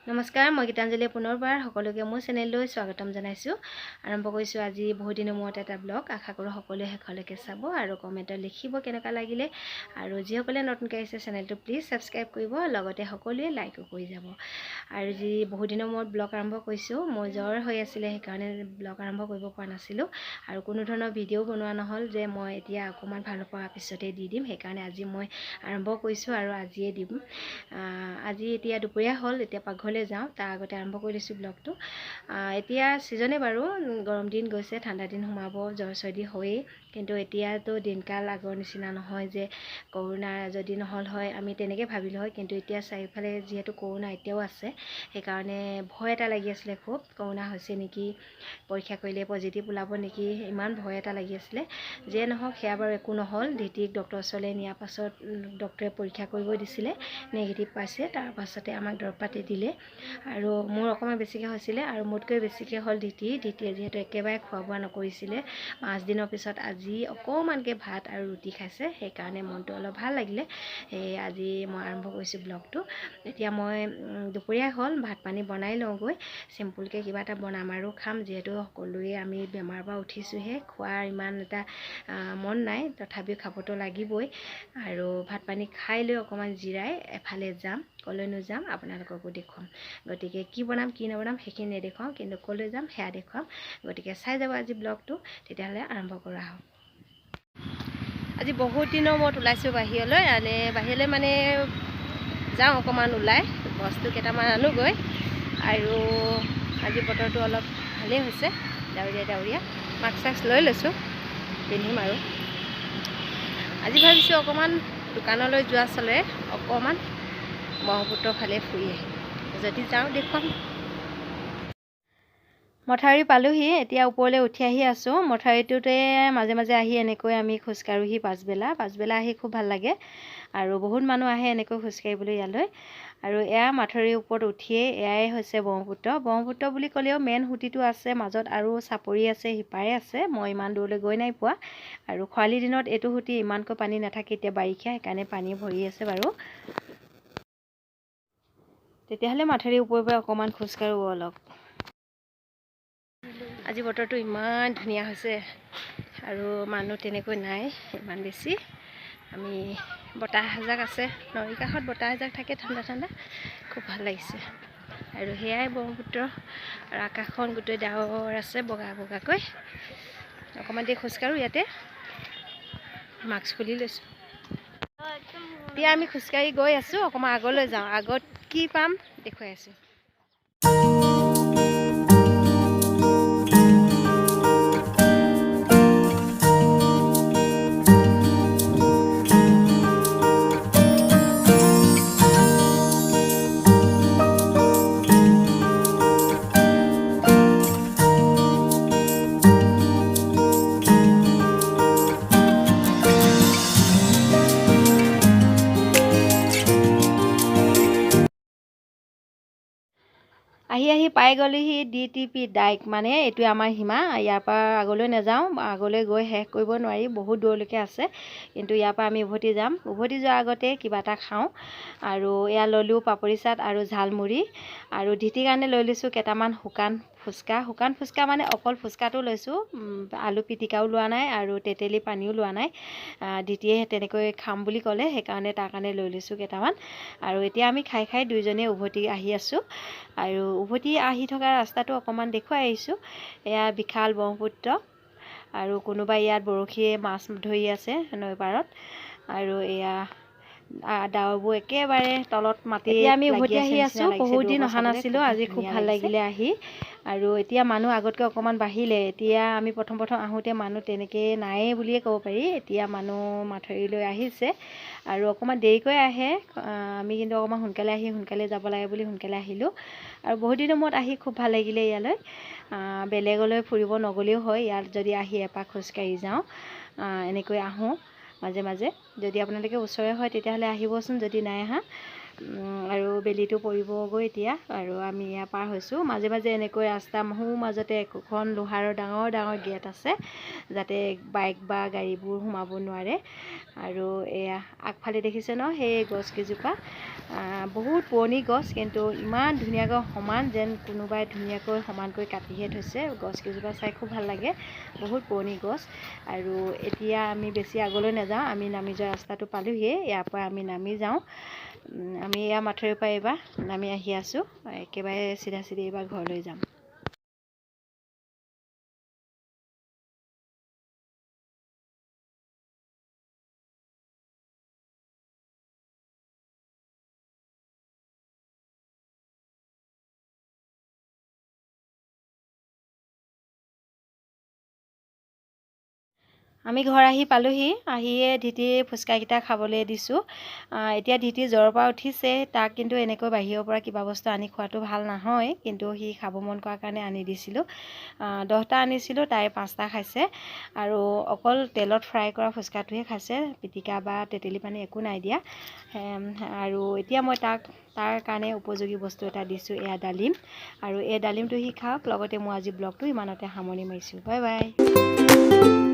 নমস্কাৰ, মই গীতাঞ্জলি পুনৰবাৰ সকলোকে মোৰ চেনেললৈ স্বাগতম জনাইছোঁ। আৰম্ভ কৰিছোঁ আজি বহুত দিনৰ মূৰত এটা ব্লগ। আশা কৰোঁ সকলোৱে শেষলৈকে চাব আৰু কমেণ্টত লিখিব কেনেকুৱা লাগিলে। আৰু যিসকলে নতুনকৈ আহিছে চেনেলটো প্লিজ ছাবস্ক্ৰাইব কৰিব, লগতে সকলোৱে লাইকো কৰি যাব। আৰু বহুত দিনৰ মূৰত ব্লগ আৰম্ভ কৰিছোঁ। মোৰ জ্বৰ হৈ আছিলে, সেইকাৰণে ব্লগ আৰম্ভ কৰিব পৰা নাছিলোঁ আৰু কোনো ধৰণৰ ভিডিঅ' বনোৱা নহ'ল যে মই এতিয়া অকণমান ভাল পোৱাৰ পিছতে দি দিম। সেইকাৰণে আজি মই আৰম্ভ কৰিছোঁ আৰু আজিয়ে দিম। আজি এতিয়া দুপৰীয়া হ'ল, এতিয়া পাকঘৰলৈ যাওঁ, তাৰ আগতে আৰম্ভ কৰি দিছোঁ ব্লগটো। এতিয়া ছিজনে বাৰু, গৰম দিন গৈছে, ঠাণ্ডা দিন সোমাব, জ্বৰ চৰ্দি হয়েই। কিন্তু এতিয়াতো দিনকাল আগৰ নিচিনা নহয় যে কৰোণা যদি নহ'ল হয় আমি তেনেকৈ ভাবিলোঁ হয়। কিন্তু এতিয়া চাৰিওফালে যিহেতু কৰোণা এতিয়াও আছে, সেইকাৰণে ভয় এটা লাগি আছিলে খুব, কৰোণা হৈছে নেকি, পৰীক্ষা কৰিলে পজিটিভ ওলাব নেকি, ইমান ভয় এটা লাগি আছিলে। যিয়ে নহওক সেয়া বাৰু একো নহ'ল। ধিটিক ডক্টৰৰ ওচৰলৈ নিয়াৰ পাছত ডক্টৰে পৰীক্ষা কৰিব দিছিলে, নেগেটিভ পাইছে। তাৰপাছতে আমাক দৰৱ পাতি দিলে আৰু মোৰ অকণমান বেছিকৈ হৈছিলে আৰু মোতকৈ বেছিকৈ হ'ল ধিটিয়ে যিহেতু একেবাৰে খোৱা বোৱা নকৰিছিলে। 5 দিনৰ পিছত আজি অকণমানকৈ ভাত আৰু ৰুটি খাইছে, সেইকাৰণে মনটো অলপ ভাল লাগিলে। সেই আজি মই আৰম্ভ কৰিছোঁ ব্লগটো। এতিয়া মই দুপৰীয়া হ'ল, ভাত পানী বনাই লওঁগৈ, চিম্পুলকৈ কিবা এটা বনাম আৰু খাম। যিহেতু সকলোৱে আমি বেমাৰৰ পৰা উঠিছোঁহে, খোৱাৰ ইমান এটা মন নাই, তথাপিও খাবতো লাগিবই। আৰু ভাত পানী খাই লৈ অকণমান জিৰাই এফালে যাম, কলৈনো যাম আপোনালোককো দেখুৱাম। গতিকে কি বনাম কি নবনাম সেইখিনি নেদেখুৱাওঁ, কিন্তু ক'লৈ যাম সেয়া দেখুৱাম। গতিকে চাই যাব আজি ব্লগটো। তেতিয়াহ'লে আৰম্ভ কৰা হওক। আজি বহুত দিনৰ মূৰত ওলাইছোঁ বাহিৰলৈ মানে যাওঁ অকণমান ওলাই, বস্তু কেইটামান আনোগৈ। আৰু আজি বতৰটো অলপ ভালেই হৈছে, ডাৱৰীয়া। মাস্ক চাস্ক লৈ লৈছোঁ, পিন্ধিম আৰু। আজি ভাবিছোঁ অকণমান দোকানলৈ যোৱা চলে অকণমান ব্ৰহ্মপুত্ৰৰ ফালে ফুৰি আহিম। যদি যাওঁ দেখুৱাম। মথাউৰি পালোহি, এতিয়া ওপৰলৈ উঠি আহি আছোঁ। মথাউৰিটোতে মাজে মাজে আহি এনেকৈ আমি খোজকাঢ়োহি পাছবেলা আহি খুব ভাল লাগে। আৰু বহুত মানুহ আহে এনেকৈ খোজকাঢ়িবলৈ ইয়ালৈ। আৰু এয়া মথাউৰিৰ ওপৰত উঠিয়েই এয়াই হৈছে ব্ৰহ্মপুত্ৰ বুলি ক'লেও মেইন সুঁতিটো আছে, মাজত আৰু চাপৰি আছে, সিপাৰে আছে। মই ইমান দূৰলৈ গৈ নাই পোৱা। আৰু খৰালি দিনত এইটো সুঁতি ইমানকৈ পানী নাথাকে, এতিয়া বাৰিষা, সেইকাৰণে পানী ভৰি আছে বাৰু। তেতিয়াহ'লে মথাউৰিৰ ওপৰে অকণমান খোজকাঢ়োঁ অলপ। আজি বতৰটো ইমান ধুনীয়া হৈছে আৰু মানুহ তেনেকৈ নাই ইমান বেছি। আমি বতাহ এজাক আছে, নদীৰ কাষত বতাহ এজাক থাকে, ঠাণ্ডা, খুব ভাল লাগিছে। আৰু সেয়াই ব্ৰহ্মপুত্ৰ, আৰু আকাশখন গোটেই ডাৱৰ আছে বগাকৈ। অকণমান দেৰি খোজকাঢ়োঁ ইয়াতে, মাস্ক খুলি লৈছোঁ। এতিয়া আমি খোজকাঢ়ি গৈ আছোঁ, অকণমান আগলৈ যাওঁ, আগত কি পাম দেখুৱাই আছোঁ। আহি পাই গ'লোহি DTP ডাইক, মানে এইটোৱে আমাৰ সীমা। ইয়াৰ পৰা আগলৈ নাযাওঁ, আগলৈ গৈ শেষ কৰিব নোৱাৰি, বহুত দূৰলৈকে আছে। কিন্তু ইয়াৰ পৰা আমি উভতি যাম। উভতি যোৱাৰ আগতে কিবা এটা খাওঁ। আৰু এয়া ল'লোঁ পাপৰি চাট আৰু ঝালমুড়ি। আৰু ধিটিৰ কাৰণে লৈ লৈছোঁ কেইটামান শুকান ফুচকা মানে অকল ফুচকাটো লৈছোঁ, আলু পিটিকাও লোৱা নাই আৰু তেতেলী পানীও লোৱা নাই। ধিটিয়ে তেনেকৈ খাম বুলি ক'লে, সেইকাৰণে তাৰ কাৰণে লৈ লৈছোঁ কেইটামান। আৰু এতিয়া আমি খাই দুইজনে উভতি আহি আছোঁ। আৰু উভতি আহি থকা ৰাস্তাটো অকণমান দেখুৱাই আহিছোঁ। এয়া বিশাল ব্ৰহ্মপুত্ৰ, আৰু কোনোবাই ইয়াত বৰশীয়ে মাছ ধৰি আছে নৈ পাৰত। আৰু এয়া ডাৱৰবোৰ একেবাৰে তলত মাটি। আমি উভতি আহি আছোঁ, বহুত দিন অহা নাছিলোঁ, আজি খুব ভাল লাগিলে আহি। আৰু এতিয়া মানুহ আগতকৈ অকণমান বাঢ়িলে। এতিয়া আমি প্ৰথম আহোঁতে মানুহ তেনেকৈ নায়েই বুলিয়ে ক'ব পাৰি। এতিয়া মানুহ মথাউৰিলৈ আহিছে আৰু অকণমান দেৰিকৈ আহে। আমি কিন্তু অকণমান সোনকালে আহি সোনকালে যাব লাগে বুলি সোনকালে আহিলোঁ। আৰু বহুত দিনৰ মূৰত আহি খুব ভাল লাগিলে ইয়ালৈ। বেলেগলৈ ফুৰিব নগ'লেও হয়, ইয়াত যদি আহি এপাক খোজকাঢ়ি যাওঁ। এনেকৈ আহোঁ মাজে মাজে। যদি আপোনালোকে ওচৰে হয় তেতিয়াহ'লে আহিবচোন, যদি নাই আহা। আৰু বেলিটো পৰিবগৈ এতিয়া আৰু আমি এয়া পাৰ হৈছোঁ। মাজে মাজে এনেকৈ ৰাস্তা মাজতে একোখন লোহাৰৰ ডাঙৰ ডাঙৰ গেট আছে, যাতে বাইক বা গাড়ীবোৰ সোমাব নোৱাৰে। আৰু এয়া আগফালে দেখিছে ন, সেই গছকেইজোপা বহুত পুৰণি গছ, কিন্তু ইমান ধুনীয়াকৈ সমান, যেন কোনোবাই ধুনীয়াকৈ সমানকৈ কাটিহে থৈছে। গছকেইজোপা চাই খুব ভাল লাগে, বহুত পুৰণি গছ। আৰু এতিয়া আমি বেছি আগলৈ নাযাওঁ, আমি নামি যোৱা ৰাস্তাটো পালোহিয়ে। ইয়াৰ পৰা আমি নামি যাওঁ। আমি এয়া মাথৰিৰ পৰা এইবাৰ নামি আহি আছোঁ, একেবাৰে চিধা এইবাৰ ঘৰলৈ যাম। আমি ঘৰ আহি পালোহি। আহিয়ে ধিতি ফুচকাকেইটা খাবলৈ দিছোঁ। এতিয়া ধিতি জ্বৰৰ পৰা উঠিছে, তাক কিন্তু এনেকৈ বাহিৰৰ পৰা কিবা বস্তু আনি খোৱাটো ভাল নহয়, কিন্তু সি খাব মন কৰাৰ কাৰণে আনি দিছিলোঁ। 10টা আনিছিলোঁ, তাই 5টা খাইছে। আৰু অকল তেলত ফ্ৰাই কৰা ফুচকাটোহে খাইছে, পিটিকা বা তেতেলী পানী একো নাই দিয়া। আৰু এতিয়া মই তাৰ কাৰণে উপযোগী বস্তু এটা দিছোঁ, এয়া ডালিম। আৰু এই ডালিমটো সি খাওক। লগতে মই আজি ব্লগটো ইমানতে সামৰণি মাৰিছোঁ। Bye bye.